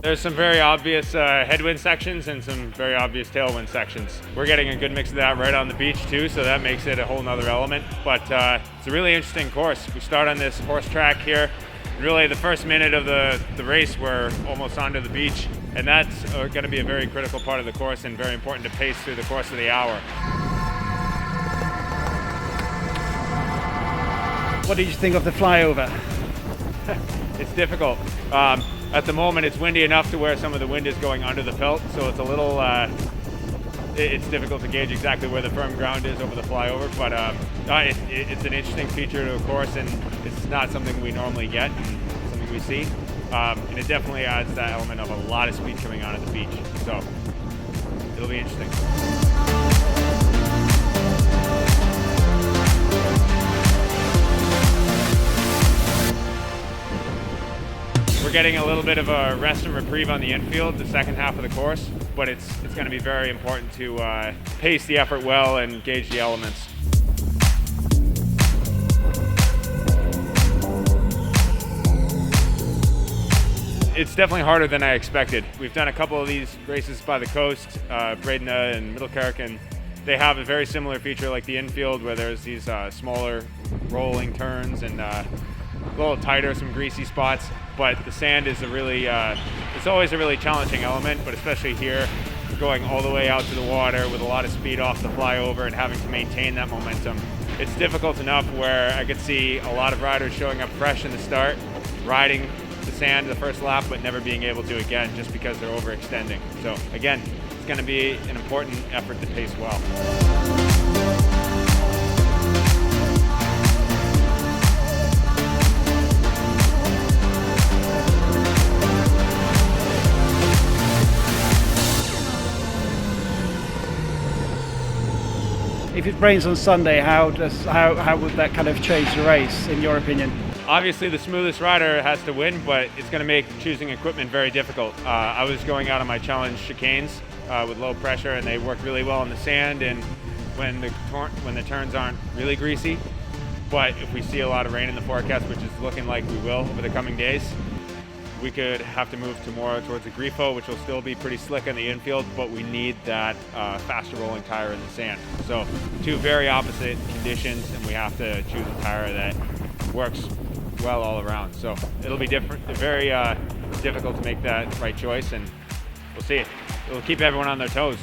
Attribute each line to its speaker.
Speaker 1: There's some very obvious headwind sections and some very obvious tailwind sections. We're getting a good mix of that right on the beach too, so that makes it a whole nother element. But it's a really interesting course. We start on this horse track here. Really the first minute of the race we're almost onto the beach, and that's going to be a very critical part of the course and very important to pace through the course of the hour.
Speaker 2: What did you think of the flyover?
Speaker 1: It's difficult. At the moment it's windy enough to where some of the wind is going under the pelt, so it's a little it's difficult to gauge exactly where the firm ground is over the flyover, but it's an interesting feature to the course, and it's not something we normally get, something we see, and it definitely adds that element of a lot of speed coming onto the beach, so it'll be interesting. We're getting a little bit of a rest and reprieve on the infield, the second half of the course, but it's going to be very important to pace the effort well and gauge the elements. It's definitely harder than I expected. We've done a couple of these races by the coast, Bredna and Middelkerk, and they have a very similar feature like the infield where there's these smaller rolling turns and a little tighter, some greasy spots, but the sand is it's always a really challenging element, but especially here, going all the way out to the water with a lot of speed off the flyover and having to maintain that momentum. It's difficult enough where I could see a lot of riders showing up fresh in the start, riding the sand the first lap, but never being able to again just because they're overextending. So again, it's going to be an important effort to pace well.
Speaker 2: If it rains on Sunday, how would that kind of change the race, in your opinion?
Speaker 1: Obviously, the smoothest rider has to win, but it's going to make choosing equipment very difficult. I was going out on my challenge chicanes with low pressure, and they work really well in the sand and when the turns aren't really greasy. But if we see a lot of rain in the forecast, which is looking like we will over the coming days, we could have to move to more towards the Grifo, which will still be pretty slick in the infield, but we need that faster rolling tire in the sand. So two very opposite conditions, and we have to choose a tire that works well all around. So it'll be very difficult to make that right choice, and we'll see. It'll keep everyone on their toes.